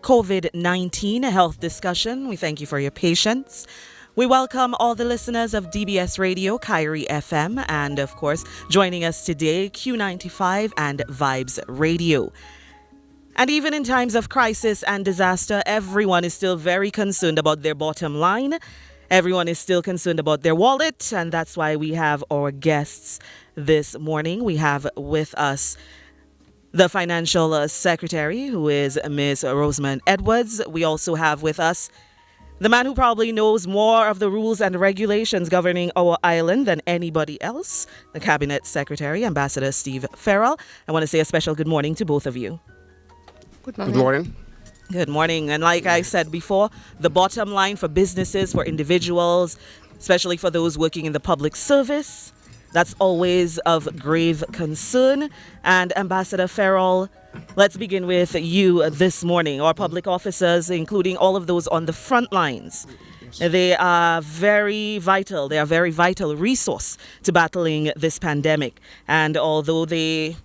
COVID-19 health discussion. We thank you for your patience. We welcome all the listeners of DBS Radio, Kyrie FM, and of course, joining us today, Q95 and Vibes Radio. And even in times of crisis and disaster, everyone is still very concerned about their bottom line. Everyone is still concerned about their wallet, and that's why we have our guests this morning. We have with us the financial secretary, who is Ms. Rosamond Edwards. We also have with us the man who probably knows more of the rules and regulations governing our island than anybody else, the cabinet secretary, Ambassador Steve Farrell. I want to say a special good morning to both of you. Good morning. Good morning. Good morning. And like I said before, the bottom line for businesses, for individuals, especially for those working in the public service, that's always of grave concern. And Ambassador Farrell, let's begin with you this morning. Our public officers, including all of those on the front lines, they are very vital. They are a very vital resource to battling this pandemic. And although they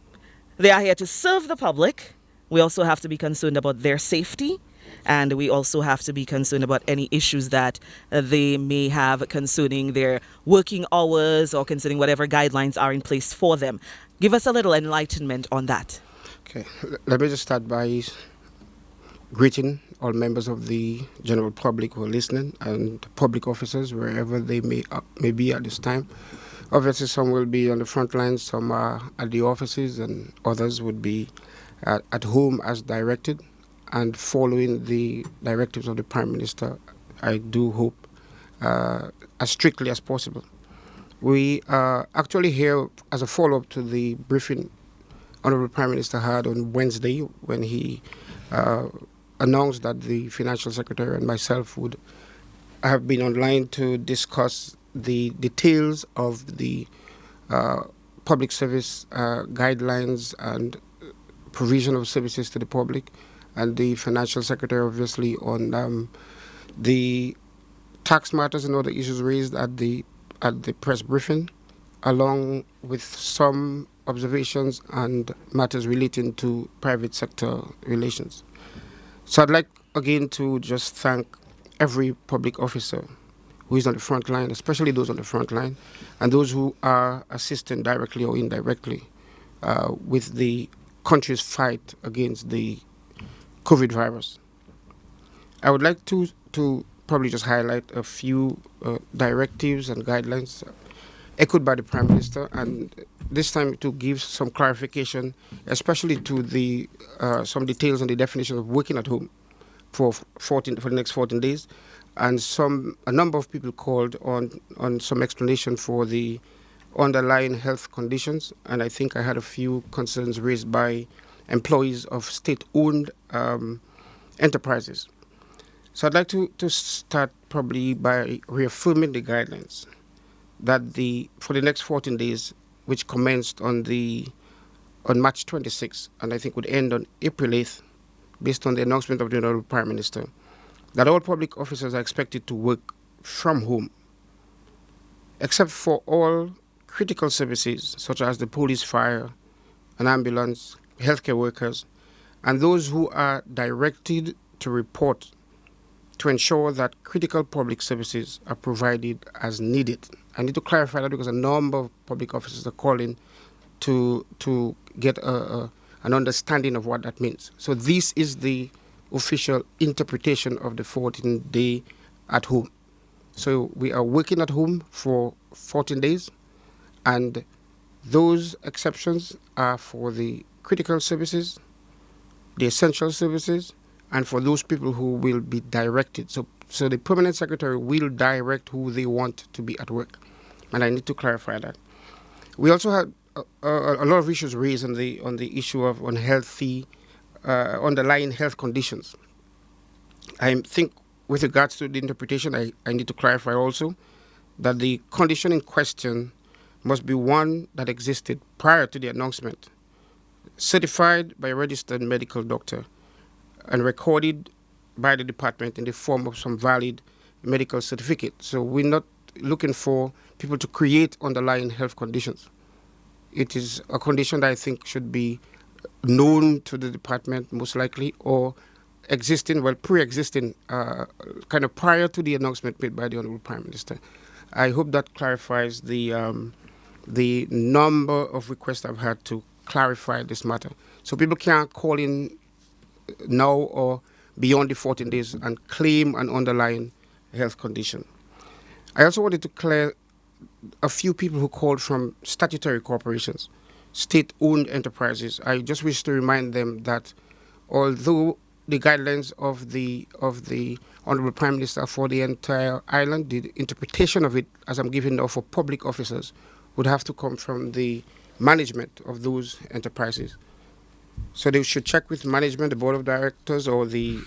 are here to serve the public, we also have to be concerned about their safety. And we also have to be concerned about any issues that they may have concerning their working hours or concerning whatever guidelines are in place for them. Give us a little enlightenment on that. Okay, let me just start by greeting all members of the general public who are listening and public officers wherever they may be at this time. Obviously, some will be on the front lines, some are at the offices, and others would be at home as directed. And following the directives of the Prime Minister, I do hope, as strictly as possible. We are actually here as a follow-up to the briefing Honorable Prime Minister had on Wednesday when he announced that the Financial Secretary and myself would have been online to discuss the details of the public service guidelines and provision of services to the public, and the Financial Secretary obviously on the tax matters and other issues raised at the press briefing, along with some observations and matters relating to private sector relations. So I'd like again to just thank every public officer who is on the front line, especially those on the front line, and those who are assisting directly or indirectly with the country's fight against the COVID virus. I would like to probably just highlight a few directives and guidelines echoed by the Prime Minister, and this time to give some clarification, especially to the some details on the definition of working at home for the next 14 days, and a number of people called on some explanation for the underlying health conditions, and I think I had a few concerns raised by employees of state-owned enterprises. So I'd like to start probably by reaffirming the guidelines that for the next 14 days, which commenced on March 26th, and I think would end on April 8th, based on the announcement of the Honourable Prime Minister, that all public officers are expected to work from home, except for all critical services such as the police, fire, and ambulance, healthcare workers, and those who are directed to report to ensure that critical public services are provided as needed. I need to clarify that because a number of public officers are calling to get an understanding of what that means. So this is the official interpretation of the 14-day at home. So we are working at home for 14 days, and those exceptions are for the critical services, the essential services, and for those people who will be directed. So the permanent secretary will direct who they want to be at work. And I need to clarify that. We also had a lot of issues raised on the issue of unhealthy, underlying health conditions. I think with regards to the interpretation, I need to clarify also that the condition in question must be one that existed prior to the announcement, certified by a registered medical doctor, and recorded by the department in the form of some valid medical certificate. So we're not looking for people to create underlying health conditions. It is a condition that I think should be known to the department most likely, or pre-existing, kind of prior to the announcement made by the Honorable Prime Minister. I hope that clarifies the number of requests I've had to clarify this matter. So people can't call in now or beyond the 14 days and claim an underlying health condition. I also wanted to clear a few people who called from statutory corporations, state-owned enterprises. I just wish to remind them that although the guidelines of the Honorable Prime Minister for the entire island, the interpretation of it, as I'm giving now for public officers, would have to come from the management of those enterprises. So they should check with management, the board of directors, or the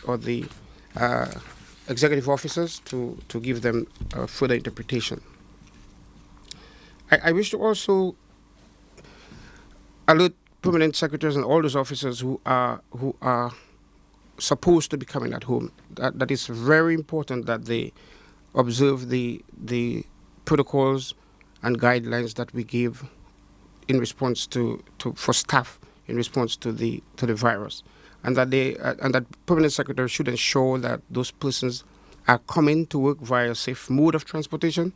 executive officers to give them further interpretation. I wish to also alert permanent secretaries and all those officers who are supposed to be coming at home that it's very important that they observe the protocols and guidelines that we give in response to for staff in response to the virus, and that that permanent secretary should ensure that those persons are coming to work via a safe mode of transportation,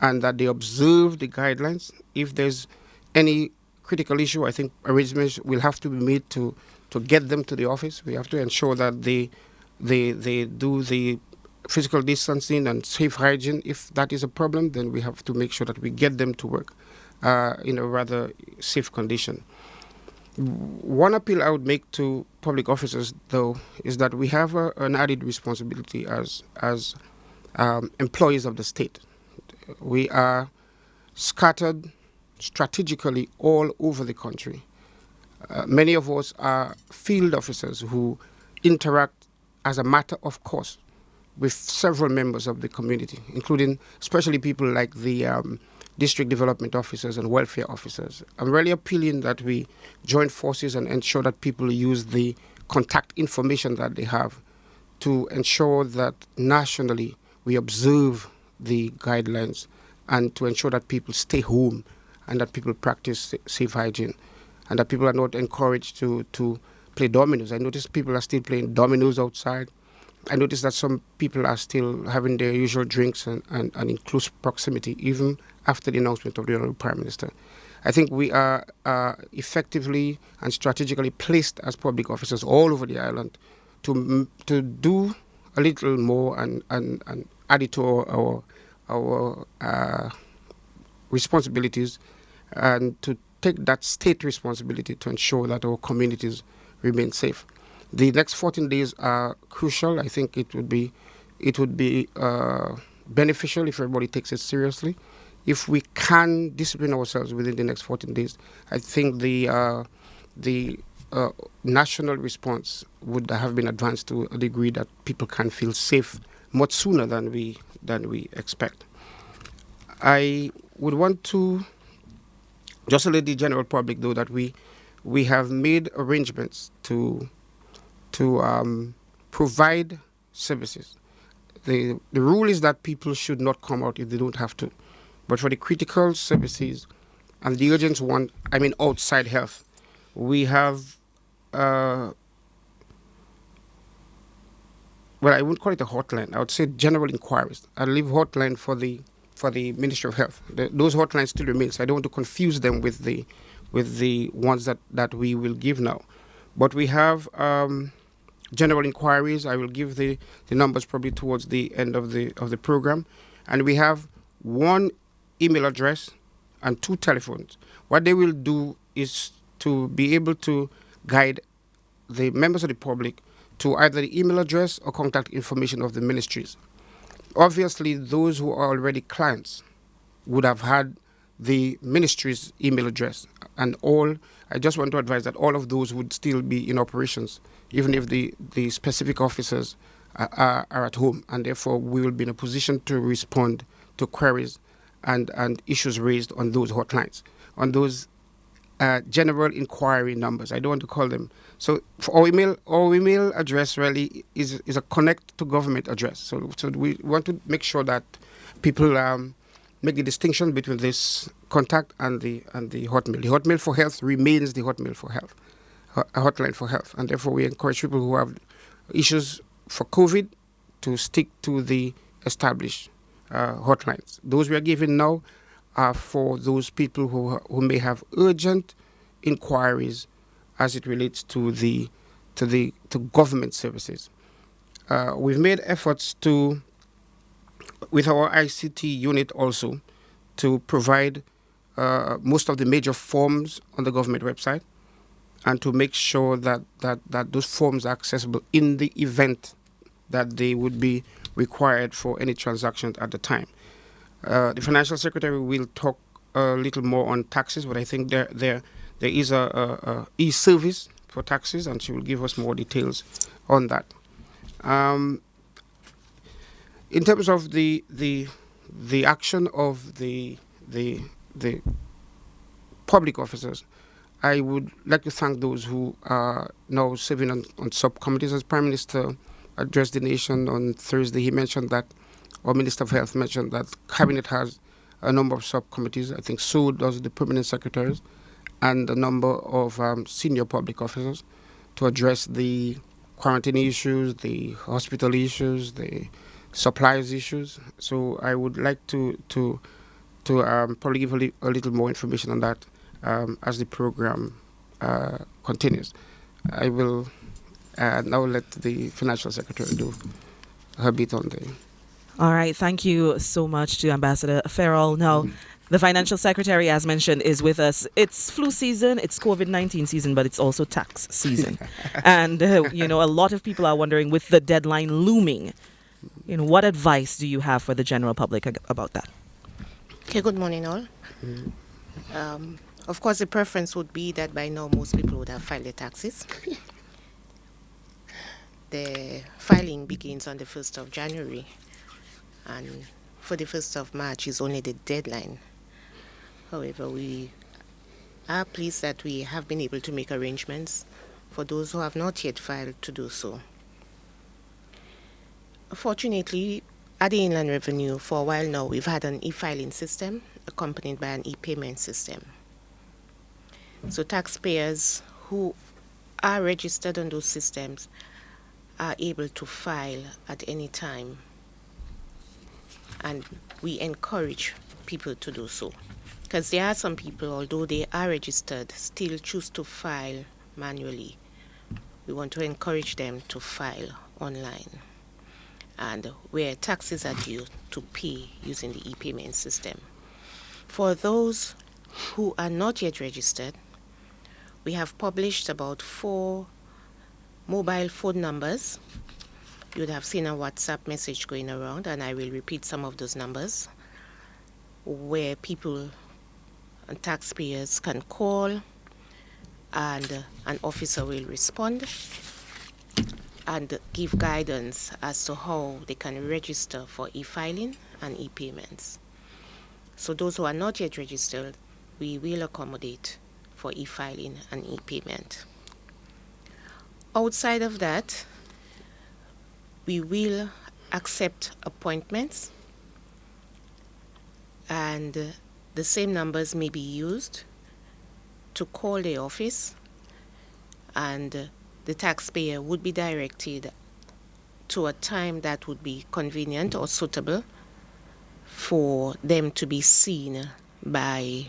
and that they observe the guidelines. If there's any critical issue, I think arrangements will have to be made to get them to the office. We have to ensure that they do the physical distancing and safe hygiene. If that is a problem, then we have to make sure that we get them to work in a rather safe condition. One appeal I would make to public officers, though, is that we have an added responsibility as employees of the state. We are scattered strategically all over the country. Many of us are field officers who interact as a matter of course with several members of the community, including especially people like the district development officers and welfare officers. I'm really appealing that we join forces and ensure that people use the contact information that they have to ensure that nationally we observe the guidelines and to ensure that people stay home and that people practice safe hygiene and that people are not encouraged to play dominoes. I notice people are still playing dominoes outside. I notice that some people are still having their usual drinks and in close proximity, even after the announcement of the Honorable Prime Minister. I think we are effectively and strategically placed as public officers all over the island to do a little more and add it to our responsibilities and to take that state responsibility to ensure that our communities remain safe. The next 14 days are crucial. I think it would be beneficial if everybody takes it seriously. If we can discipline ourselves within the next 14 days, I think the national response would have been advanced to a degree that people can feel safe much sooner than we expect. I would want to just alert the general public, though, that we have made arrangements to provide services. The rule is that people should not come out if they don't have to. But for the critical services and the urgent one, I mean outside health, we have, well, I wouldn't call it a hotline. I would say general inquiries. I'll leave hotline for the Ministry of Health. Those hotlines still remain, so I don't want to confuse them with the ones that we will give now. But we have general inquiries. I will give the numbers probably towards the end of the program, and we have one email address and 2 telephones. What they will do is to be able to guide the members of the public to either the email address or contact information of the ministries. Obviously, those who are already clients would have had the ministry's email address, and I just want to advise that all of those would still be in operations, even if the specific officers are at home, and therefore we will be in a position to respond to queries and issues raised on those hotlines, on those general inquiry numbers. I don't want to call them. So for our email address really is a connect to government address. So we want to make sure that people make the distinction between this contact and the hotmail. The hotmail for health remains the hotmail for health, a hotline for health, and therefore we encourage people who have issues for COVID to stick to the established hotlines. Those we are giving now are for those people who may have urgent inquiries as it relates to to government services. We've made efforts to, with our ICT unit also, to provide most of the major forms on the government website and to make sure that those forms are accessible in the event that they would be required for any transaction at the time. The financial secretary will talk a little more on taxes, but I think there is a e-service for taxes, and she will give us more details on that. In terms of the action of the public officers, I would like to thank those who are now serving on subcommittees. As Prime Minister addressed the nation on Thursday, he mentioned that, or Minister of Health mentioned that Cabinet has a number of subcommittees. I think so does the permanent secretaries and a number of senior public officers to address the quarantine issues, the hospital issues, the supplies issues. So I would like to probably give a little more information on that as the program continues. I will now let the financial secretary do her bit on the. All right. Thank you so much to Ambassador Farrell. Now, the financial secretary, as mentioned, is with us. It's flu season, it's COVID-19 season, but it's also tax season. And, a lot of people are wondering, with the deadline looming, what advice do you have for the general public about that? Okay, good morning, all. Of course, the preference would be that by now most people would have filed their taxes. The filing begins on the 1st of January, and for the 1st of March is only the deadline. However, we are pleased that we have been able to make arrangements for those who have not yet filed to do so. Fortunately, at the Inland Revenue, for a while now, we've had an e-filing system accompanied by an e-payment system. So taxpayers who are registered on those systems are able to file at any time. And we encourage people to do so. Because there are some people, although they are registered, still choose to file manually. We want to encourage them to file online, and where taxes are due, to pay using the e-payment system. For those who are not yet registered, we have published about 4 mobile phone numbers. You would have seen a WhatsApp message going around, and I will repeat some of those numbers, where people and taxpayers can call, and an officer will respond and give guidance as to how they can register for e-filing and e-payments. So those who are not yet registered, we will accommodate for e-filing and e-payment. Outside of that, we will accept appointments, and the same numbers may be used to call the office, and the taxpayer would be directed to a time that would be convenient or suitable for them to be seen by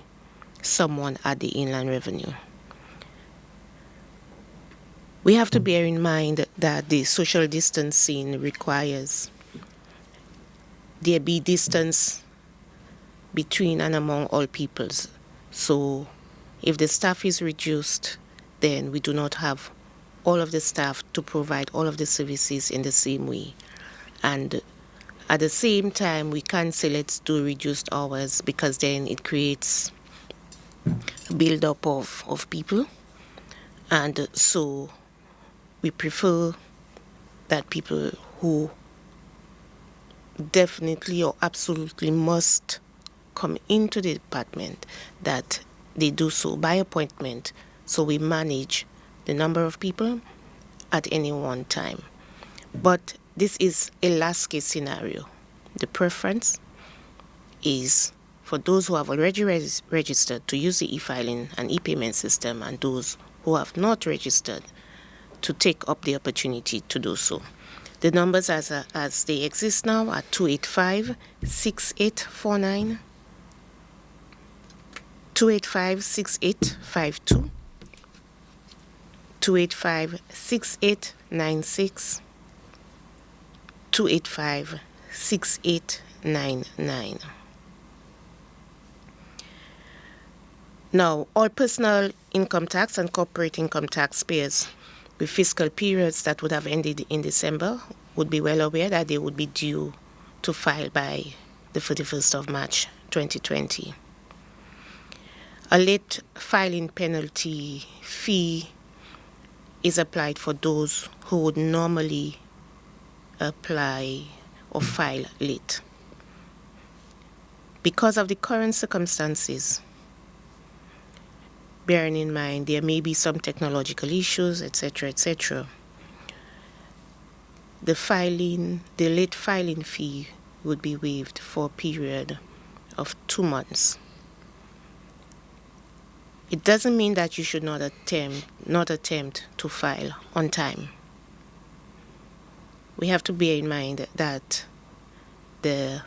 someone at the Inland Revenue. We have to bear in mind that the social distancing requires there be distance between and among all peoples. So if the staff is reduced, then we do not have all of the staff to provide all of the services in the same way. And at the same time, we can't say let's do reduced hours, because then it creates a build-up of people. And so we prefer that people who definitely or absolutely must come into the department, that they do so by appointment, so we manage the number of people at any one time. But this is a last case scenario. The preference is for those who have already registered to use the e-filing and e-payment system, and those who have not registered to take up the opportunity to do so. The numbers as they exist now are 285-6849, 285-6852, 285-6896, 285-6899. Now, all personal income tax and corporate income tax payers with fiscal periods that would have ended in December would be well aware that they would be due to file by the 31st of March 2020. A late filing penalty fee is applied for those who would normally apply or file late. Because of the current circumstances, bearing in mind there may be some technological issues, etc., etc., the late filing fee would be waived for a period of 2 months. It doesn't mean that you should not attempt to file on time. We have to bear in mind that the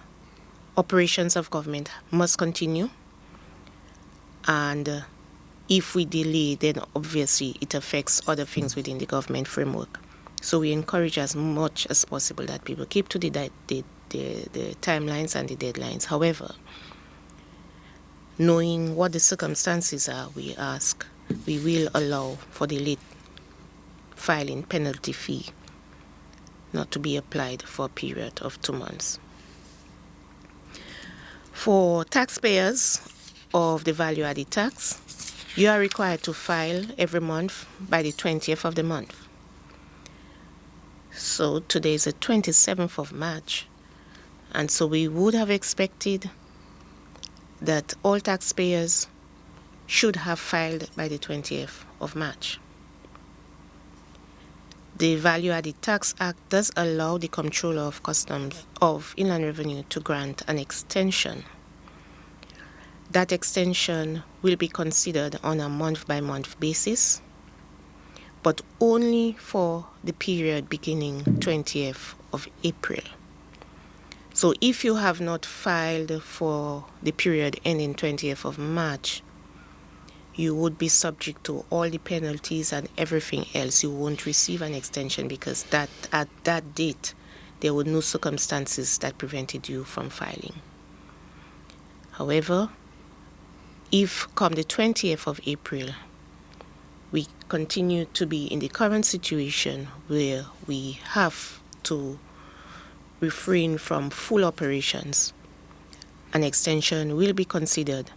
operations of government must continue, and if we delay, then obviously it affects other things within the government framework. So we encourage as much as possible that people keep to the timelines and the deadlines. However, knowing what the circumstances are, we will allow for the late filing penalty fee not to be applied for a period of 2 months. For taxpayers of the value-added tax, you are required to file every month by the 20th of the month. So today is the 27th of March, and so we would have expected that all taxpayers should have filed by the 20th of March. The Value Added Tax Act does allow the Comptroller of Customs of Inland Revenue to grant an extension. That extension will be considered on a month-by-month basis, but only for the period beginning 20th of April. So if you have not filed for the period ending 20th of March, you would be subject to all the penalties and everything else. You won't receive an extension because at that date, there were no circumstances that prevented you from filing. However, if come the 20th of April, we continue to be in the current situation where we have to refrain from full operations, an extension will be considered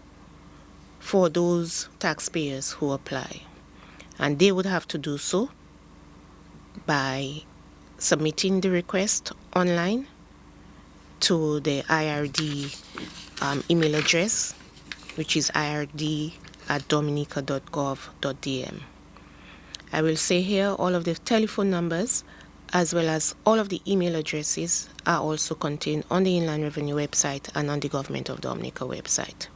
for those taxpayers who apply. And they would have to do so by submitting the request online to the IRD email address, which is ird@dominica.gov.dm. I will say here all of the telephone numbers as well as all of the email addresses are also contained on the Inland Revenue website and on the Government of Dominica website.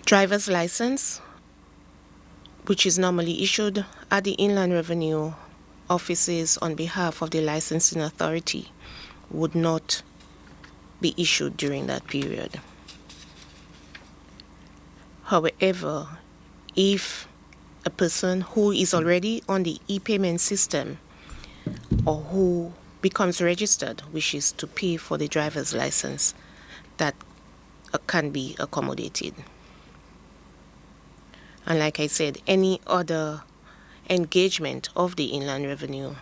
Driver's license, which is normally issued at the Inland Revenue offices on behalf of the licensing authority, would not be issued during that period. However, if a person who is already on the e-payment system or who becomes registered wishes to pay for the driver's license, that can be accommodated. And like I said, any other engagement of the Inland Revenue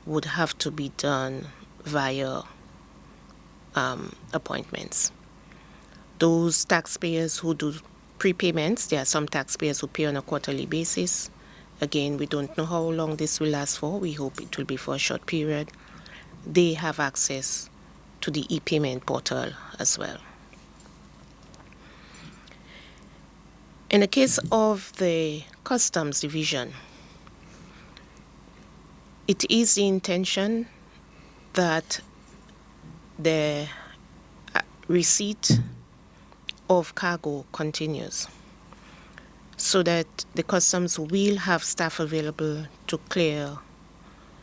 would have to be done via appointments. Those taxpayers who do prepayments, there are some taxpayers who pay on a quarterly basis. Again, we don't know how long this will last for. We hope it will be for a short period. They have access to the e-payment portal as well. In the case of the Customs Division, it is the intention that the receipt of cargo continues. so that the customs will have staff available to clear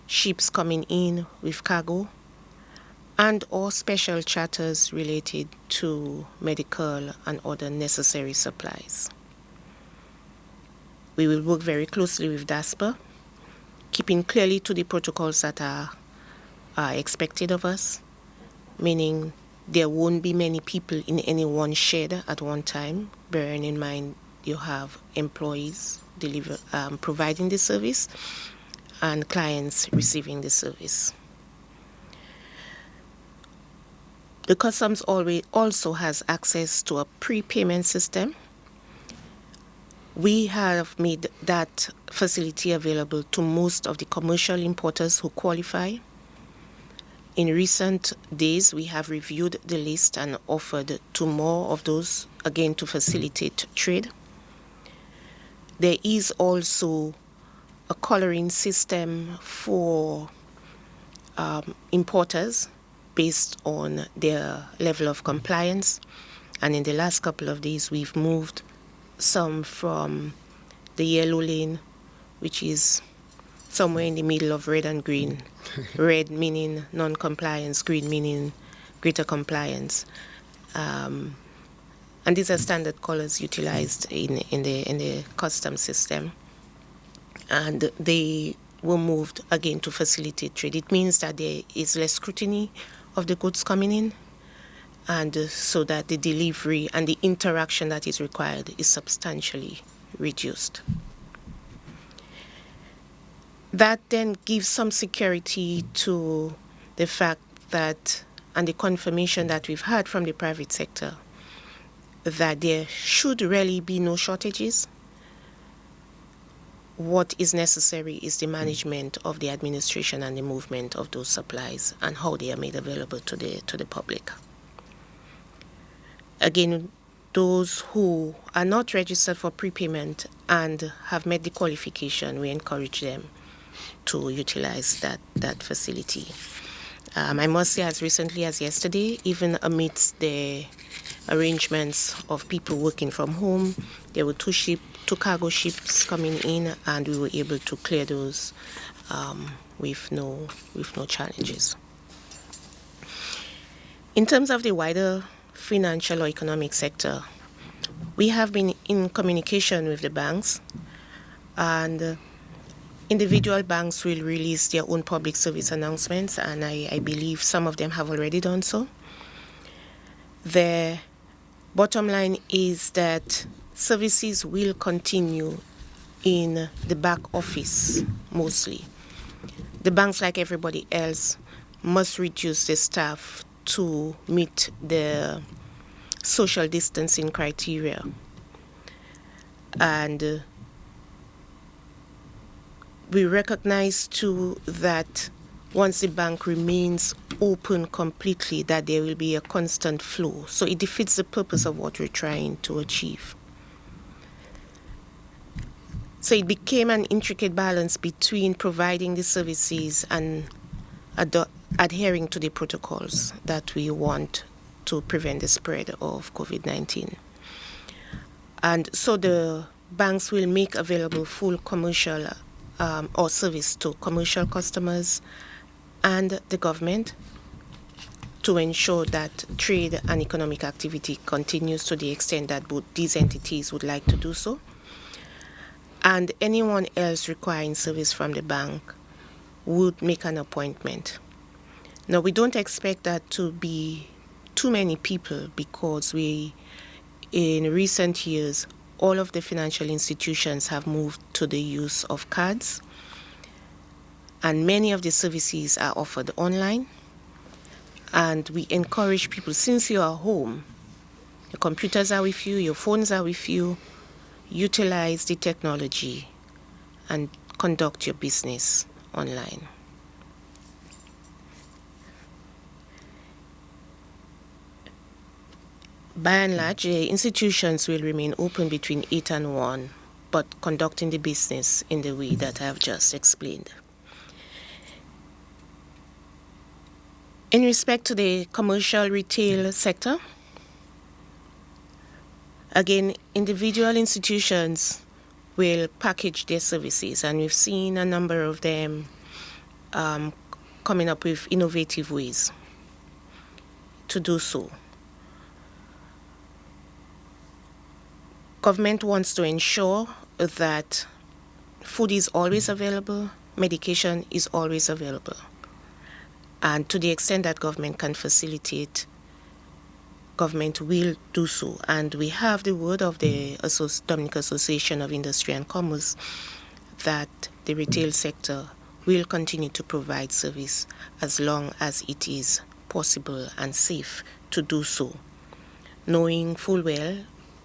ships coming in with cargo and or special charters related to medical and other necessary supplies. We will work very closely with DASPA, keeping clearly to the protocols that are expected of us, meaning there won't be many people in any one shed at one time, bearing in mind you have employees providing the service and clients receiving the service. The customs always also has access to a prepayment system. We have made that facility available to most of the commercial importers who qualify. In recent days, we have reviewed the list and offered to more of those, again, to facilitate trade. There is also a coloring system for importers based on their level of compliance. And in the last couple of days, we've moved some from the yellow lane, which is somewhere in the middle of red and green. Red meaning non-compliance, green meaning greater compliance. And these are standard colors utilized in the custom system. And they were moved again to facilitate trade. It means that there is less scrutiny of the goods coming in, and so that the delivery and the interaction that is required is substantially reduced. That then gives some security to the fact that, and the confirmation that we've had from the private sector, that there should really be no shortages. What is necessary is the management of the administration and the movement of those supplies and how they are made available to the public. Again, those who are not registered for prepayment and have met the qualification, we encourage them to utilize that facility. I must say, as recently as yesterday, even amidst the arrangements of people working from home, there were two cargo ships coming in, and we were able to clear those with no challenges. In terms of the wider financial or economic sector, we have been in communication with the banks, and individual banks will release their own public service announcements, and I believe some of them have already done so. The bottom line is that services will continue in the back office mostly. The banks, like everybody else, must reduce the staff to meet the social distancing criteria. And we recognize too that once the bank remains open completely, that there will be a constant flow. So it defeats the purpose of what we're trying to achieve. So it became an intricate balance between providing the services and adhering to the protocols that we want to prevent the spread of COVID-19. And so the banks will make available full commercial or service to commercial customers and the government to ensure that trade and economic activity continues to the extent that both these entities would like to do so. And anyone else requiring service from the bank would make an appointment. Now, we don't expect that to be too many people, because in recent years, all of the financial institutions have moved to the use of cards, and many of the services are offered online. And we encourage people, since you are home, your computers are with you, your phones are with you, utilize the technology and conduct your business online. By and large, the institutions will remain open between 8 and 1, but conducting the business in the way that I have just explained. In respect to the commercial retail sector, again, individual institutions will package their services, and we've seen a number of them coming up with innovative ways to do so. Government wants to ensure that food is always available, medication is always available. And to the extent that government can facilitate, government will do so. And we have the word of the Dominican Association of Industry and Commerce that the retail sector will continue to provide service as long as it is possible and safe to do so, knowing full well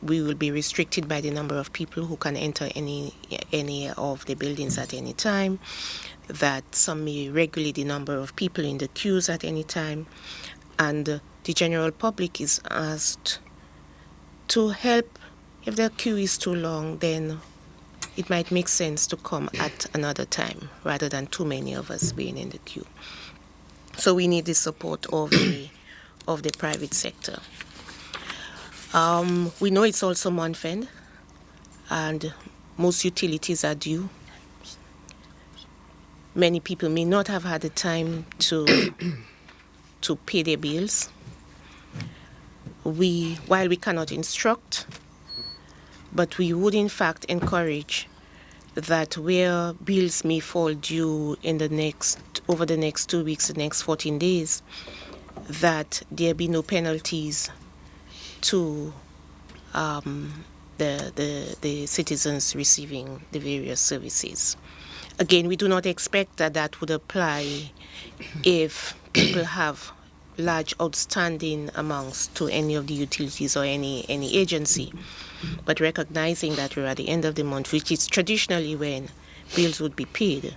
we will be restricted by the number of people who can enter any of the buildings at any time, that some may regulate the number of people in the queues at any time, and the general public is asked to help. If the queue is too long, then it might make sense to come at another time rather than too many of us being in the queue. So we need the support of the private sector. We know it's also month-end, and most utilities are due. Many people may not have had the time to pay their bills. While we cannot instruct, but we would in fact encourage that where bills may fall due over the next 2 weeks, the next 14 days, that there be no penalties to the citizens receiving the various services. Again, we do not expect that would apply if people have large outstanding amounts to any of the utilities or any agency, but recognizing that we're at the end of the month, which is traditionally when bills would be paid,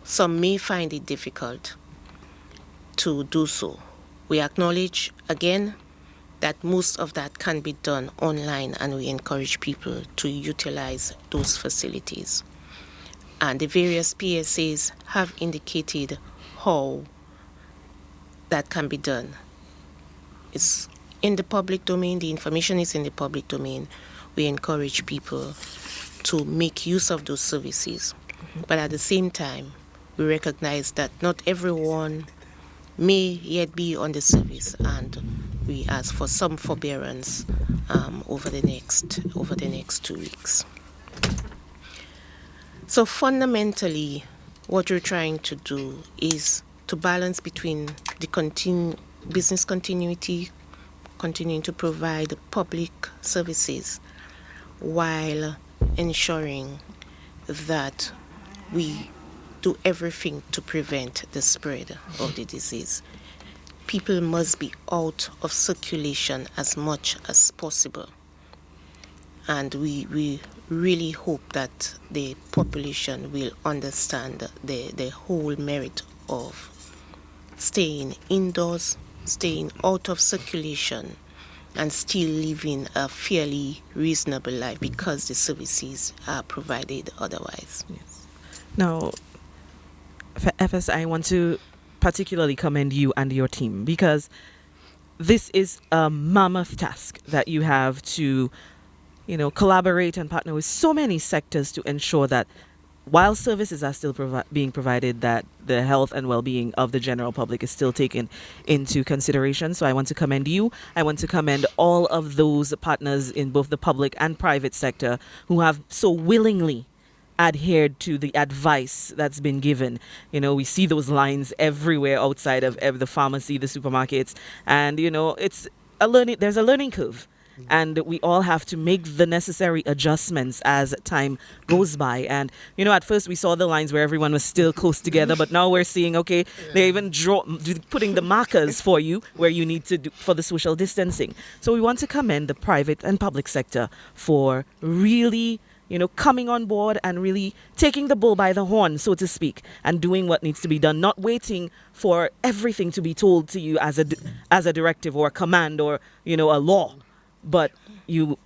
some may find it difficult to do so. We acknowledge, again, that most of that can be done online, and we encourage people to utilize those facilities. And the various PSAs have indicated how that can be done. It's in the public domain, the information is in the public domain. We encourage people to make use of those services. But at the same time, we recognize that not everyone may yet be on the service, and we ask for some forbearance over the next 2 weeks. So fundamentally, what we're trying to do is to balance between the business continuity, continuing to provide public services, while ensuring that we do everything to prevent the spread of the disease. People must be out of circulation as much as possible. And we really hope that the population will understand the whole merit of staying indoors, staying out of circulation, and still living a fairly reasonable life because the services are provided otherwise. Yes. Now, for FS, I want to particularly commend you and your team, because this is a mammoth task that you have to, collaborate and partner with so many sectors to ensure that while services are still being provided, that the health and well-being of the general public is still taken into consideration. So I want to commend you. I want to commend all of those partners in both the public and private sector who have so willingly adhered to the advice that's been given. We see those lines everywhere outside of the pharmacy, the supermarkets, and it's there's a learning curve. And we all have to make the necessary adjustments as time goes by. And, at first we saw the lines where everyone was still close together, but now we're seeing, they're even putting the markers for you where you need to do for the social distancing. So we want to commend the private and public sector for really, coming on board and really taking the bull by the horn, so to speak, and doing what needs to be done, not waiting for everything to be told to you as a directive or a command or, a law. but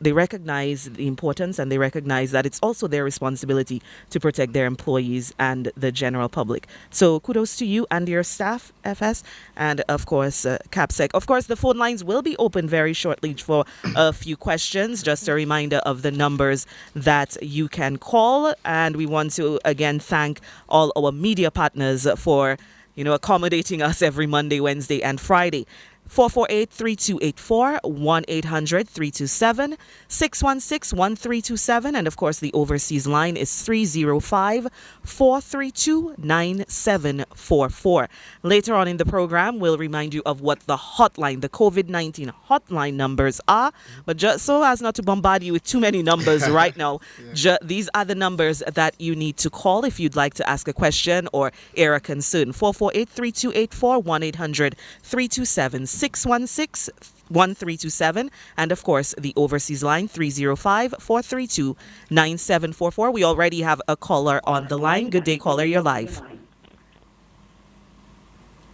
they recognize the importance, and they recognize that it's also their responsibility to protect their employees and the general public. So kudos to you and your staff, FS, and of course CAPSEC. Of course, the phone lines will be open very shortly for a few questions. Just a reminder of the numbers that you can call, and we want to again thank all our media partners for accommodating us every Monday, Wednesday, and Friday. 448-3284, 1-800-327-616-1327. And of course, the overseas line is 305-432-9744. Later on in the program, we'll remind you of what the hotline, the COVID-19 hotline numbers are. But just so as not to bombard you with too many numbers right now, these are the numbers that you need to call if you'd like to ask a question or air a concern. 448-3284, 1-800-327-616-1327, and of course the overseas line 305-432-9744. We already have a caller on the line. Good day, caller, you're live.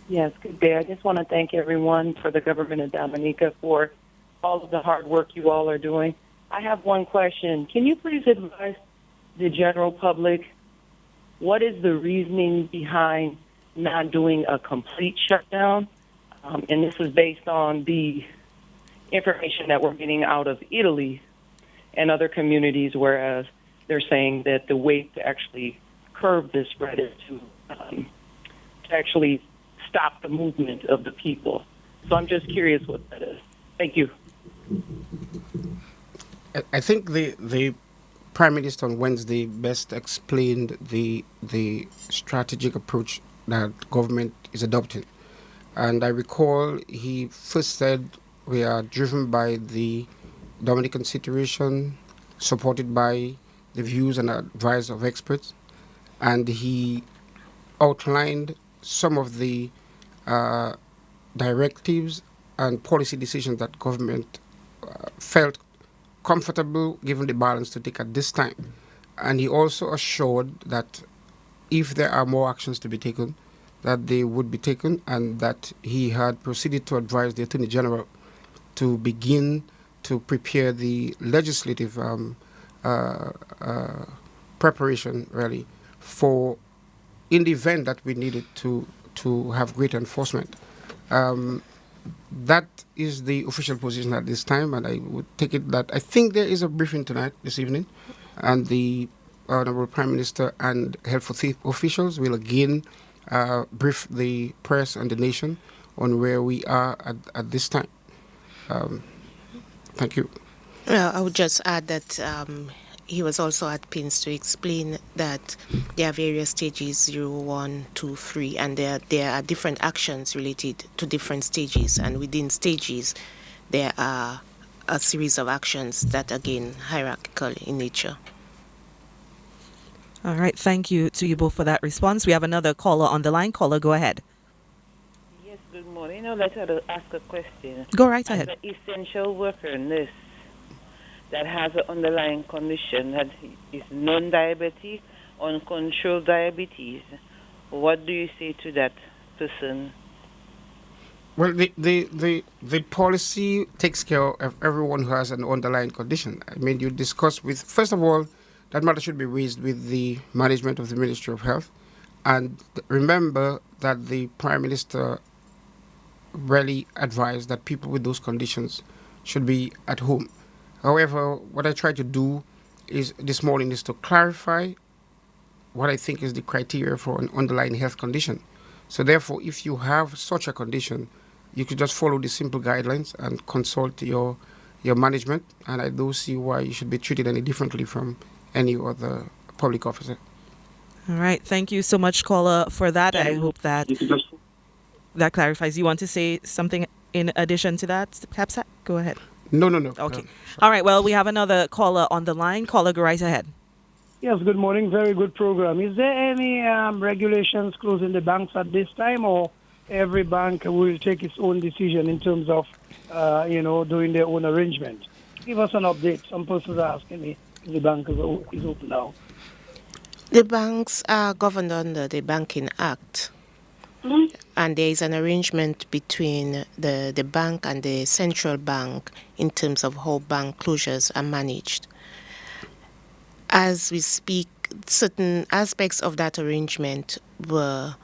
Yes, good day. I just want to thank everyone for the government of Dominica for all of the hard work you all are doing. I have one question. Can you please advise the general public what is the reasoning behind not doing a complete shutdown? And this is based on the information that we're getting out of Italy and other communities, whereas they're saying that the way to actually curb this spread is to actually stop the movement of the people. So I'm just curious what that is. Thank you. I think the Prime Minister on Wednesday best explained the strategic approach that government is adopting. And I recall he first said we are driven by the Dominican situation, supported by the views and advice of experts. And he outlined some of the directives and policy decisions that government felt comfortable given the balance to take at this time. And he also assured that if there are more actions to be taken, that they would be taken, and that he had proceeded to advise the Attorney General to begin to prepare the legislative preparation, really, for in the event that we needed to have greater enforcement. That is the official position at this time, and I would take it that I think there is a briefing this evening, and the Honorable Prime Minister and health officials will again brief the press and the nation on where we are at this time. Thank you. Well, I would just add that he was also at pains to explain that there are various stages 0, 1, 2, 3, and there are different actions related to different stages, and within stages there are a series of actions that again hierarchical in nature. All right, thank you to you both for that response. We have another caller on the line. Caller, go ahead. Yes, good morning. I'd like to ask a question. Go right ahead. As an essential worker nurse that has an underlying condition that is non-diabetic, uncontrolled diabetes, what do you say to that person? Well, the policy takes care of everyone who has an underlying condition. I mean, you discuss with, first of all, that matter should be raised with the management of the Ministry of Health. And remember that the Prime Minister really advised that people with those conditions should be at home. However, what I try to do this morning is to clarify what I think is the criteria for an underlying health condition. So therefore, if you have such a condition, you could just follow the simple guidelines and consult your management. And I don't see why you should be treated any differently from any other public officer. All right. Thank you so much, caller, for that. I hope that clarifies. You want to say something in addition to that, CAPSEC? Go ahead. No. Okay. All right. Well, we have another caller on the line. Caller, go right ahead. Yes, good morning. Very good program. Is there any regulations closing the banks at this time, or every bank will take its own decision in terms of, doing their own arrangement? Give us an update. Some persons are asking me if the bank is open now. The banks are governed under the Banking Act, And there is an arrangement between the bank and the central bank in terms of how bank closures are managed. As we speak, certain aspects of that arrangement were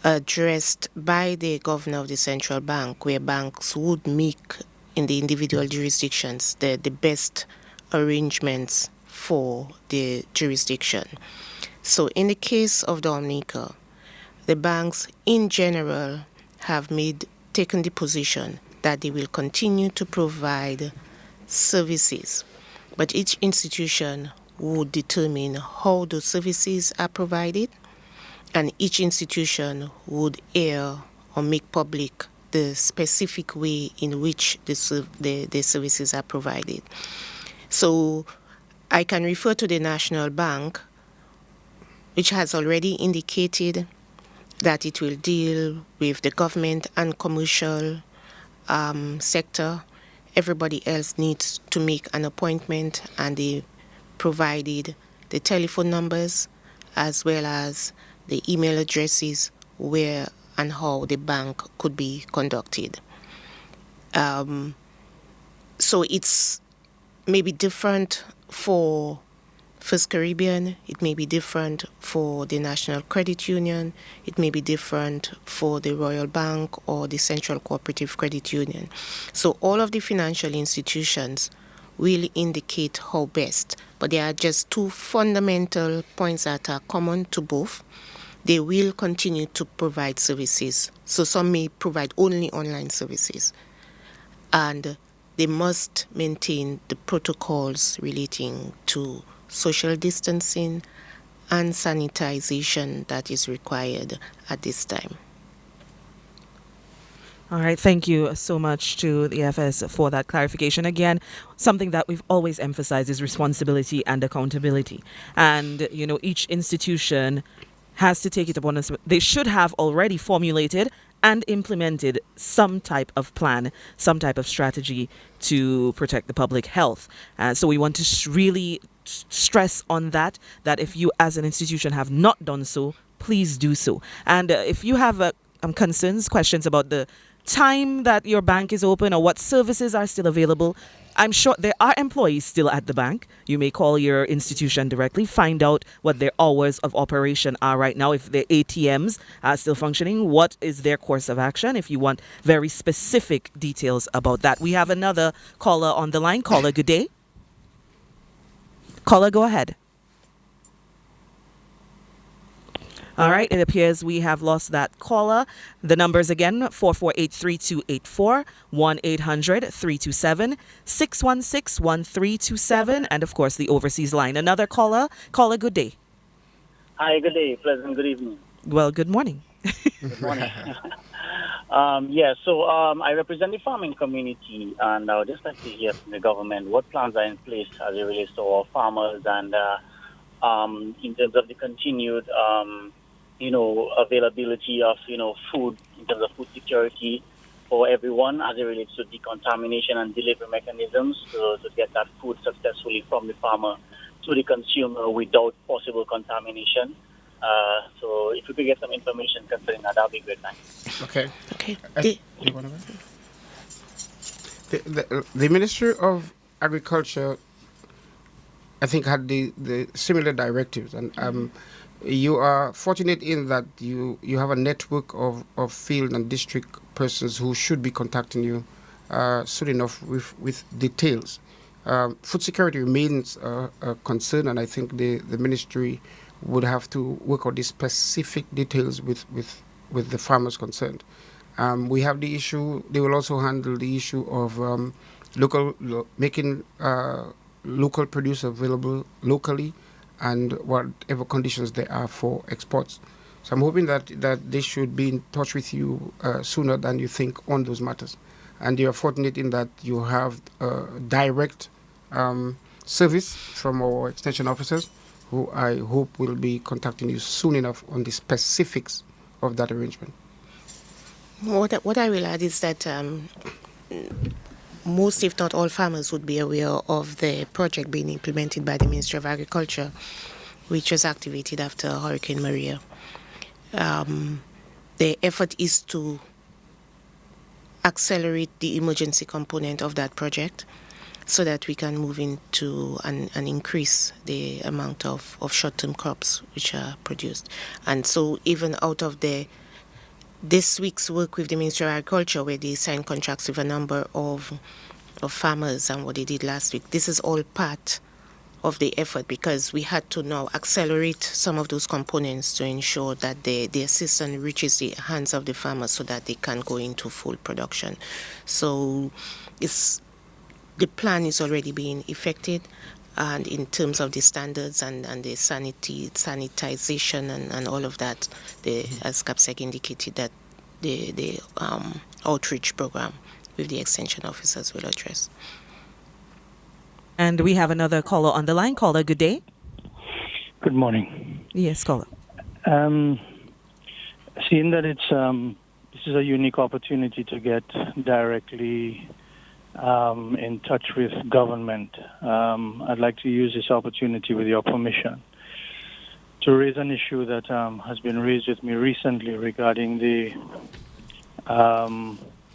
addressed by the governor of the central bank, where banks would make in the individual jurisdictions the best arrangements for the jurisdiction. So in the case of Dominica, the banks in general have taken the position that they will continue to provide services, but each institution would determine how those services are provided, and each institution would air or make public the specific way in which the services are provided. So I can refer to the National Bank, which has already indicated that it will deal with the government and commercial sector. Everybody else needs to make an appointment, and they provided the telephone numbers as well as the email addresses where and how the bank could be conducted. So it's maybe different for First Caribbean, it may be different for the National Credit Union, it may be different for the Royal Bank or the Central Cooperative Credit Union. So all of the financial institutions will indicate how best, but there are just two fundamental points that are common to both. They will continue to provide services. So some may provide only online services, and they must maintain the protocols relating to social distancing and sanitization that is required at this time. All right, thank you so much to the FS for that clarification. Again, something that we've always emphasized is responsibility and accountability. And, you know, each institution has to take it upon us. They should have already formulated and implemented some type of plan, some type of strategy to protect the public health. So we want to really stress on that if you as an institution have not done so, please do so. And if you have concerns, questions about the time that your bank is open or what services are still available, I'm sure there are employees still at the bank. You may call your institution directly, find out what their hours of operation are right now. If their ATMs are still functioning, what is their course of action? If you want very specific details about that. We have another caller on the line. Caller, good day. Caller, go ahead. All right, it appears we have lost that caller. The numbers again, 448-3284, 1-800-327-616-1327, and of course the overseas line. Another caller. Caller, good day. Hi, good day. Pleasant good evening. Well, good morning. Good morning. I represent the farming community, and I would just like to hear from the government what plans are in place as it relates to our farmers and in terms of the continued availability of, food, in terms of food security for everyone as it relates to decontamination and delivery mechanisms to get that food successfully from the farmer to the consumer without possible contamination. So if we could get some information concerning that, that would be great. Thanks. Okay. Okay. The Ministry of Agriculture, I think, had the similar directives, and you are fortunate in that you have a network of field and district persons who should be contacting you soon enough with details. Food security remains a concern, and I think the ministry would have to work on the specific details with the farmers concerned. We have the issue. They will also handle the issue of making local produce available locally, and whatever conditions there are for exports. So I'm hoping that they should be in touch with you sooner than you think on those matters. And you are fortunate in that you have direct service from our extension officers, who I hope will be contacting you soon enough on the specifics of that arrangement. What I will add is that most, if not all, farmers would be aware of the project being implemented by the Ministry of Agriculture, which was activated after Hurricane Maria. the effort is to accelerate the emergency component of that project so that we can move into and increase the amount of short-term crops which are produced. And so even out of this week's work with the Ministry of Agriculture, where they signed contracts with a number of farmers and what they did last week, this is all part of the effort because we had to now accelerate some of those components to ensure that the assistance reaches the hands of the farmers so that they can go into full production. So the plan is already being effected, and in terms of the standards and the sanitization and all of that, as Capsec indicated, that the outreach program with the extension officers will address. And we have another caller on the line. Caller, good day. Good morning. Yes, caller. Seeing that this is a unique opportunity to get directly in touch with government, I'd like to use this opportunity with your permission to raise an issue that has been raised with me recently regarding the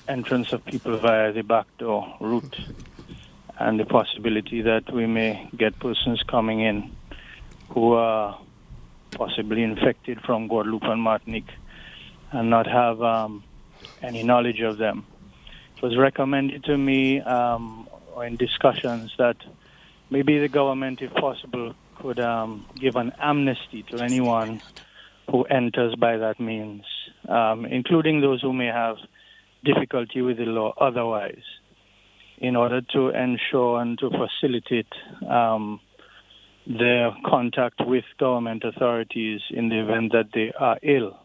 entrance of people via the backdoor route and the possibility that we may get persons coming in who are possibly infected from Guadeloupe and Martinique and not have any knowledge of them. It was recommended to me or in discussions that maybe the government, if possible, could give an amnesty to anyone who enters by that means, including those who may have difficulty with the law otherwise, in order to ensure and to facilitate their contact with government authorities in the event that they are ill,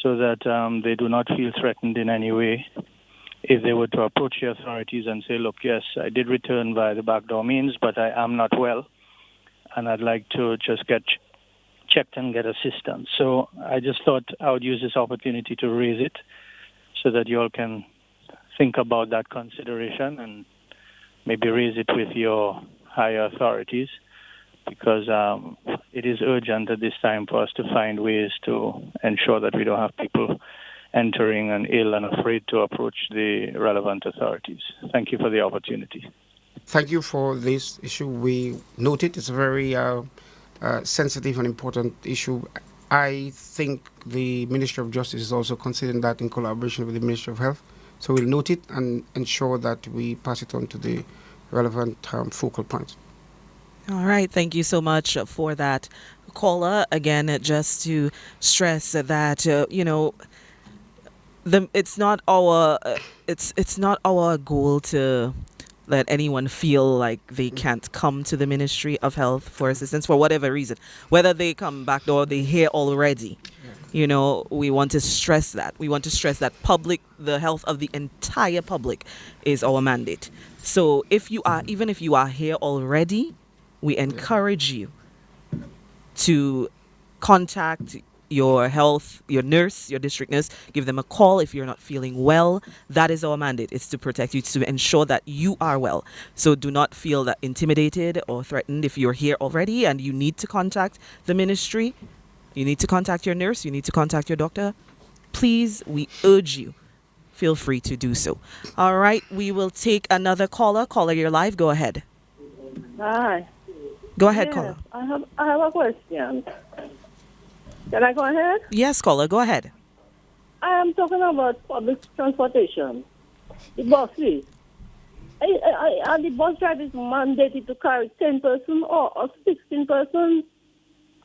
so that they do not feel threatened in any way. If they were to approach the authorities and say, look, yes, I did return via the backdoor means, but I am not well, and I'd like to just get checked and get assistance. So I just thought I would use this opportunity to raise it so that you all can think about that consideration and maybe raise it with your higher authorities, because it is urgent at this time for us to find ways to ensure that we don't have people entering and ill and afraid to approach the relevant authorities. Thank you for the opportunity. Thank you for this issue. We note it. It's a very sensitive and important issue. I think the Ministry of Justice is also considering that in collaboration with the Ministry of Health. So we'll note it and ensure that we pass it on to the relevant focal points. All right. Thank you so much for that, caller. Again, just to stress that, it's not our goal to let anyone feel like they can't come to the Ministry of Health for assistance for whatever reason, whether they come back or they're here already. We want to stress that. We want to stress that the health of the entire public is our mandate. So even if you are here already, we encourage you to contact your nurse, your district nurse, give them a call if you're not feeling well. That is our mandate. It's to protect you, to ensure that you are well. So do not feel that intimidated or threatened if you're here already and you need to contact the ministry. You need to contact your nurse. You need to contact your doctor. Please, we urge you, feel free to do so. All right, we will take another caller. Caller, you're live. Go ahead. Hi. Go ahead, caller. I have a question. Can I go ahead? Yes, caller, go ahead. I am talking about public transportation. The buses. Are the bus drivers mandated to carry 10 persons or 16 persons?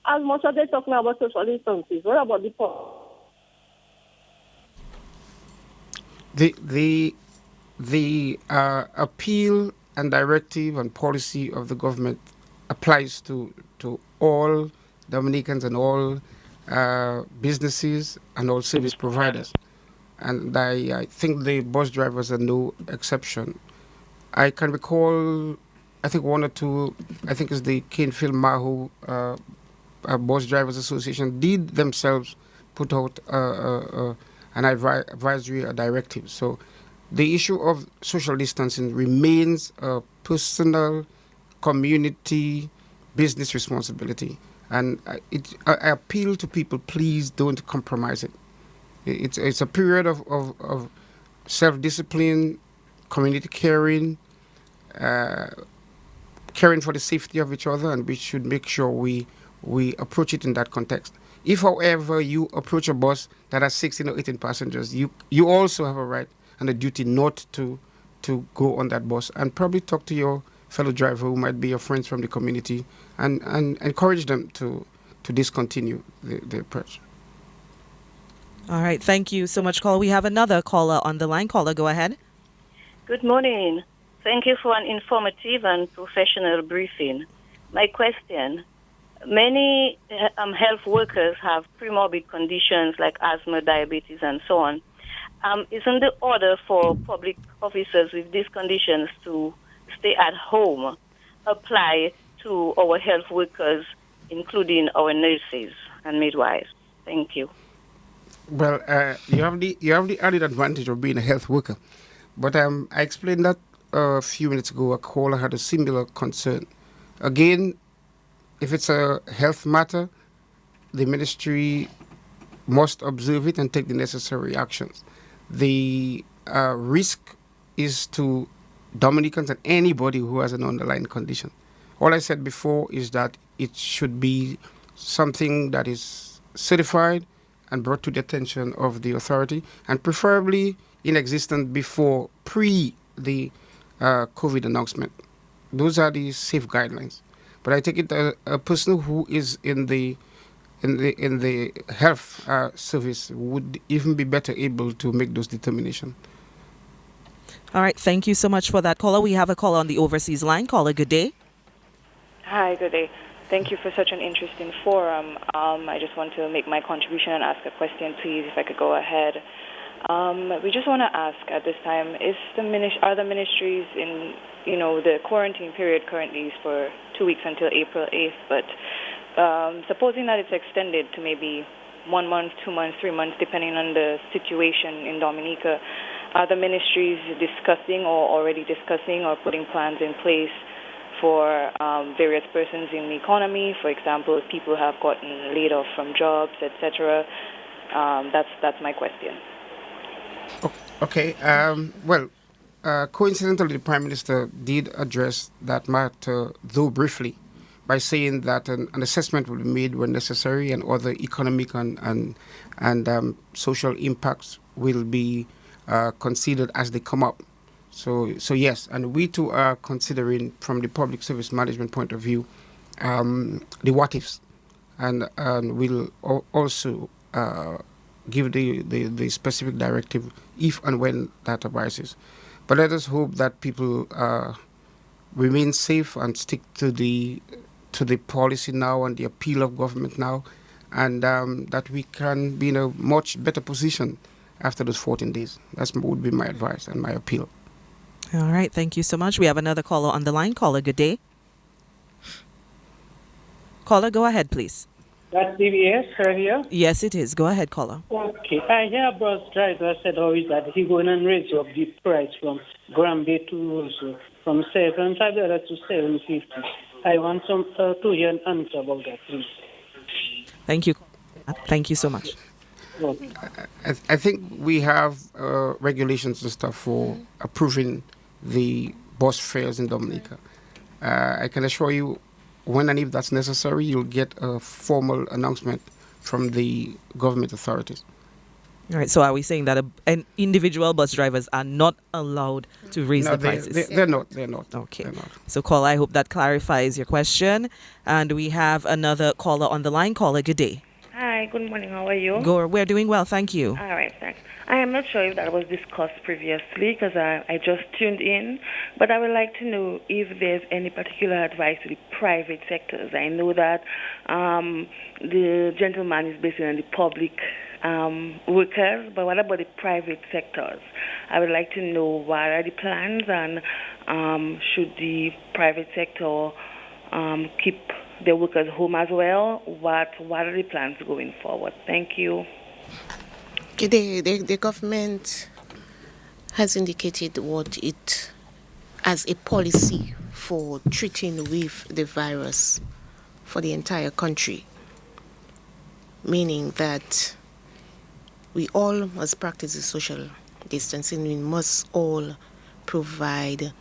As much as they're talking about social distances, what about the The appeal and directive and policy of the government applies to all Dominicans and all businesses and all service providers. And I think the bus drivers are no exception. I can recall, I think one or two, I think it's the Canefield Maho Bus Drivers Association did themselves put out an advisory directive. So the issue of social distancing remains a personal, community, business responsibility. And I appeal to people, please don't compromise it. It's a period of self-discipline, community caring, uh, caring for the safety of each other, and we should make sure we approach it in that context. If, however, you approach a bus that has 16 or 18 passengers, you also have a right and a duty not to go on that bus, and probably talk to your fellow driver who might be your friends from the community, and encourage them to discontinue the approach. All right. Thank you so much, caller. We have another caller on the line. Caller, go ahead. Good morning. Thank you for an informative and professional briefing. My question, many health workers have premorbid conditions like asthma, diabetes, and so on. Isn't the order for public officers with these conditions to stay at home apply to our health workers, including our nurses and midwives? Thank you. Well, you have the added advantage of being a health worker, but I explained that a few minutes ago. A caller had a similar concern. Again, if it's a health matter, the ministry must observe it and take the necessary actions. The risk is to Dominicans and anybody who has an underlying condition. All I said before is that it should be something that is certified and brought to the attention of the authority, and preferably in existence before the COVID announcement. Those are the safe guidelines. But I take it a person who is in the health service would even be better able to make those determinations. All right. Thank you so much for that, caller. We have a caller on the overseas line. Caller, good day. Hi, good day. Thank you for such an interesting forum. I just want to make my contribution and ask a question, please, if I could go ahead. We just want to ask at this time, are the ministries in, the quarantine period currently is for 2 weeks until April 8th, but supposing that it's extended to maybe 1 month, 2 months, 3 months, depending on the situation in Dominica, are the ministries discussing or already discussing or putting plans in place for various persons in the economy? For example, if people have gotten laid off from jobs, etc. That's my question. Okay. Coincidentally, the Prime Minister did address that matter, though briefly, by saying that an assessment will be made when necessary, and other economic and social impacts will be considered as they come up. So yes, and we too are considering, from the public service management point of view, the what ifs, and we'll also give the specific directive if and when that arises. But let us hope that people remain safe and stick to the policy now and the appeal of government now, and that we can be in a much better position after those 14 days. That would be my advice and my appeal. All right. Thank you so much. We have another caller on the line. Caller, good day. Caller, go ahead, please. That's CBS here? Yes, it is. Go ahead, caller. Okay. I hear bus driver said always that he going and raise up the price from Granby to also from $7 to $7.50. I want to hear an answer about that, please. Thank you. Thank you so much. Okay. I think we have regulations and stuff for approving the bus fares in Dominica. I can assure you, when and if that's necessary, you'll get a formal announcement from the government authorities. All right. So are we saying that an individual bus drivers are not allowed to raise the prices? They're not. Okay. They're not. So, caller, I hope that clarifies your question. And we have another caller on the line. Caller, good day. Hi, good morning. How are you? We're doing well, thank you. All right, thanks. I am not sure if that was discussed previously because I just tuned in, but I would like to know if there's any particular advice to the private sectors. I know that the gentleman is based on the public workers, but what about the private sectors? I would like to know what are the plans, and should the private sector keep the workers home as well? What are the plans going forward? Thank you. The government has indicated what it as a policy for treating with the virus for the entire country, meaning that we all must practice the social distancing. We must all provide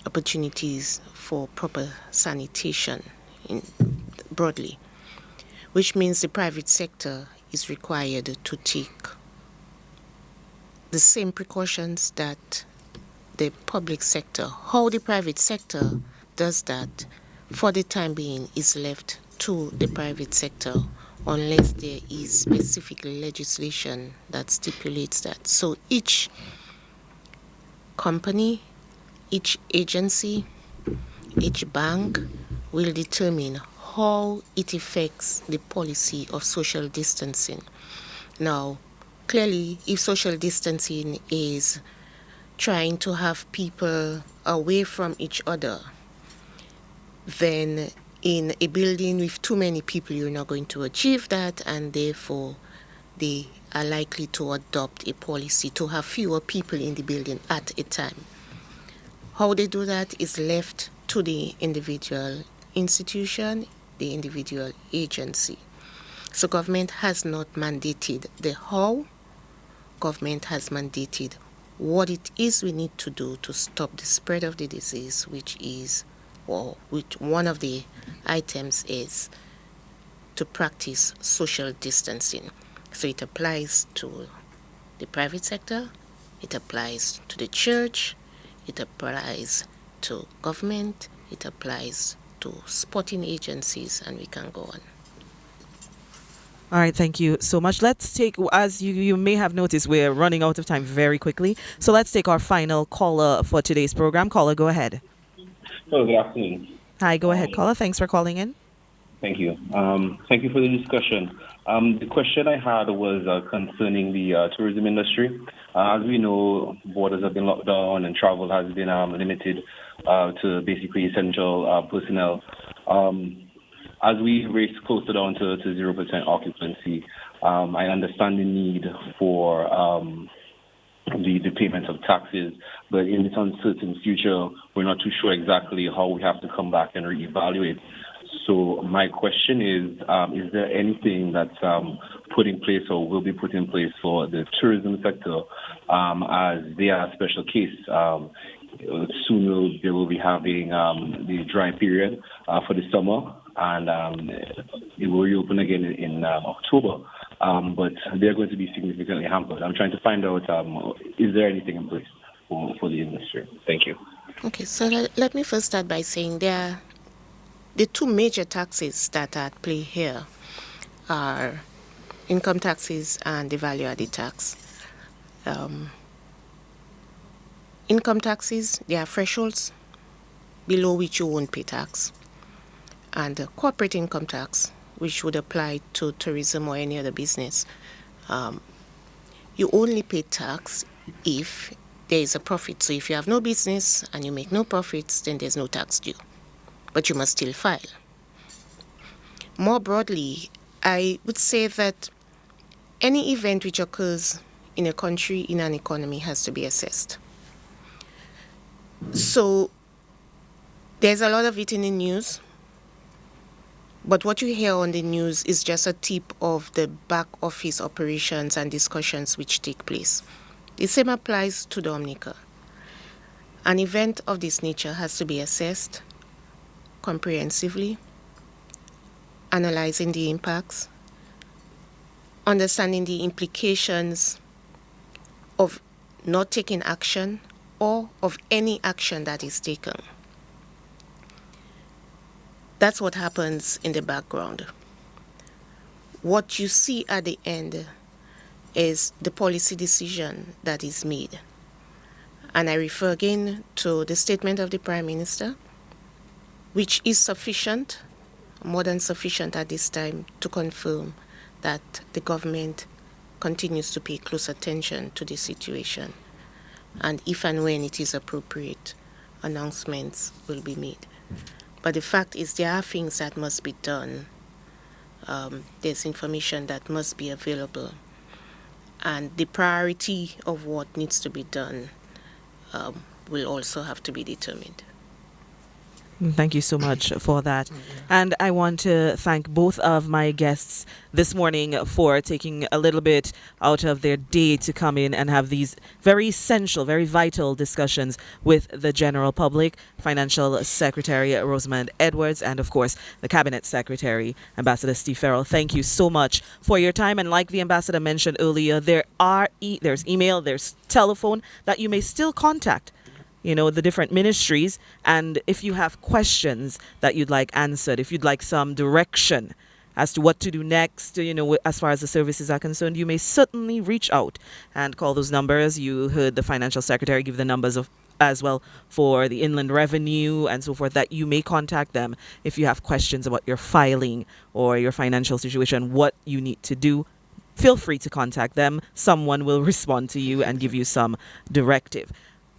opportunities for proper sanitation broadly, which means the private sector is required to take the same precautions that the public sector. How the private sector does that for the time being is left to the private sector unless there is specific legislation that stipulates that. So each company, each agency, each bank will determine how it affects the policy of social distancing. Now, clearly, if social distancing is trying to have people away from each other, then in a building with too many people, you're not going to achieve that, and therefore they are likely to adopt a policy to have fewer people in the building at a time. How they do that is left to the individual institution, the individual agency. So government has not mandated the how, government has mandated what it is we need to do to stop the spread of the disease, which one of the items is to practice social distancing. So it applies to the private sector, it applies to the church, it applies to government, it applies to sporting agencies, and we can go on. All right, thank you so much. Let's take, as you may have noticed, we're running out of time very quickly. So let's take our final caller for today's program. Caller, go ahead. Hello, good afternoon. Hi, go ahead, caller. Thanks for calling in. Thank you. Thank you for the discussion. The question I had was concerning the tourism industry. As we know, borders have been locked down and travel has been limited to basically essential personnel. As we race closer down to 0% occupancy, I understand the need for the payment of taxes, but in this uncertain future, we're not too sure exactly how we have to come back and reevaluate. So my question is there anything that's put in place or will be put in place for the tourism sector as they are a special case? Soon they will be having the dry period for the summer, and it will reopen again in October. But they're going to be significantly hampered. I'm trying to find out, is there anything in place for the industry? Thank you. Okay, so let me first start by saying the two major taxes that are at play here are income taxes and the value-added tax. Income taxes, there are thresholds below which you won't pay tax. And corporate income tax, which would apply to tourism or any other business, you only pay tax if there is a profit. So if you have no business and you make no profits, then there's no tax due. But you must still file. More broadly, I would say that any event which occurs in a country, in an economy, has to be assessed. So there's a lot of it in the news, but what you hear on the news is just a tip of the back office operations and discussions which take place. The same applies to Dominica. An event of this nature has to be assessed comprehensively, analyzing the impacts, understanding the implications of not taking action or of any action that is taken. That's what happens in the background. What you see at the end is the policy decision that is made. And I refer again to the statement of the Prime Minister, which is sufficient, more than sufficient at this time, to confirm that the government continues to pay close attention to the situation. And if and when it is appropriate, announcements will be made. But the fact is there are things that must be done. There's information that must be available. And the priority of what needs to be done will also have to be determined. Thank you so much for that. And I want to thank both of my guests this morning for taking a little bit out of their day to come in and have these very essential, very vital discussions with the general public. Financial Secretary Rosamond Edwards and, of course, the Cabinet Secretary, Ambassador Steve Farrell. Thank you so much for your time. And like the Ambassador mentioned earlier, there's email, there's telephone that you may still contact the different ministries. And if you have questions that you'd like answered, if you'd like some direction as to what to do next, as far as the services are concerned, you may certainly reach out and call those numbers. You heard the Financial Secretary give the numbers as well for the Inland Revenue and so forth, that you may contact them if you have questions about your filing or your financial situation, what you need to do. Feel free to contact them. Someone will respond to you and give you some directive.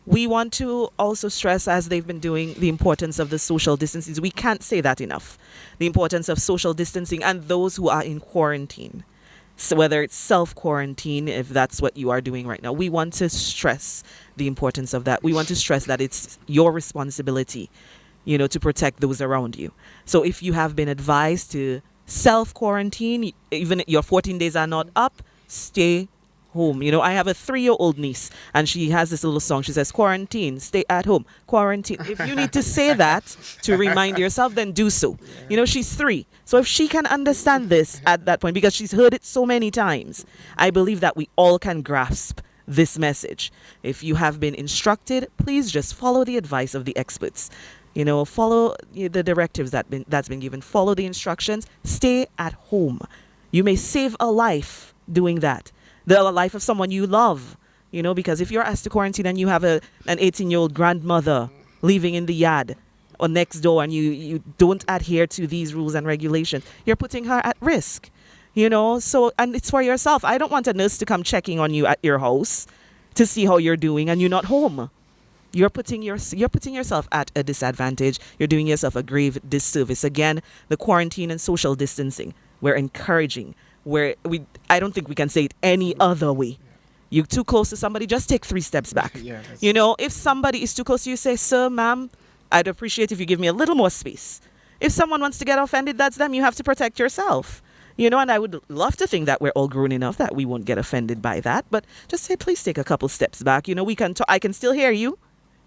We want to also stress, as they've been doing, the importance of the social distancing. We can't say that enough. The importance of social distancing and those who are in quarantine. So whether it's self-quarantine, if that's what you are doing right now, we want to stress the importance of that. We want to stress that it's your responsibility, to protect those around you. So if you have been advised to self-quarantine, even if your 14 days are not up, stay home. I have a 3-year-old niece and she has this little song. She says, quarantine, stay at home, quarantine. If you need to say that to remind yourself, then do so. She's 3. So if she can understand this at that point, because she's heard it so many times, I believe that we all can grasp this message. If you have been instructed, please just follow the advice of the experts. Follow the directives that's been given. Follow the instructions. Stay at home. You may save a life doing that. The life of someone you love, because if you're asked to quarantine and you have an 18-year-old grandmother living in the yard or next door and you don't adhere to these rules and regulations, you're putting her at risk, so, and it's for yourself. I don't want a nurse to come checking on you at your house to see how you're doing and you're not home. You're putting yourself at a disadvantage. You're doing yourself a grave disservice. Again, the quarantine and social distancing, we're encouraging. I don't think we can say it any other way. You're too close to somebody, just take 3 steps back. If somebody is too close to you, say, sir, ma'am, I'd appreciate if you give me a little more space. If someone wants to get offended, that's them. You have to protect yourself. And I would love to think that we're all grown enough that we won't get offended by that. But just say, please take a couple steps back. We can I can still hear you.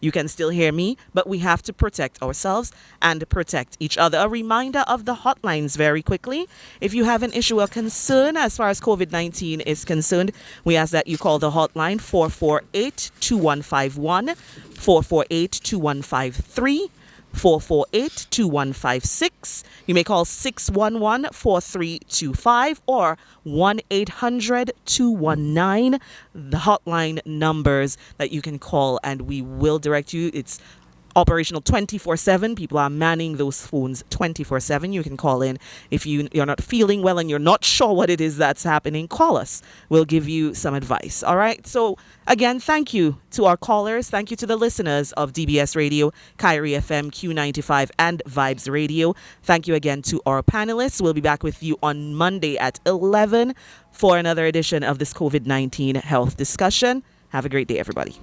You can still hear me, but we have to protect ourselves and protect each other. A reminder of the hotlines very quickly. If you have an issue or concern as far as COVID-19 is concerned, we ask that you call the hotline 448-2151, 448-2153, 448-2156. You may call 611-4325 or 1-800-219, the hotline numbers that you can call, and we will direct you. It's operational 24/7. People are manning those phones 24/7. You can call in if you're not feeling well and you're not sure what it is that's happening. Call us. We'll give you some advice. All right. So again, thank you to our callers. Thank you to the listeners of DBS Radio, Kyrie FM, Q95, and Vibes Radio. Thank you again to our panelists. We'll be back with you on Monday at 11 for another edition of this COVID-19 health discussion. Have a great day, everybody.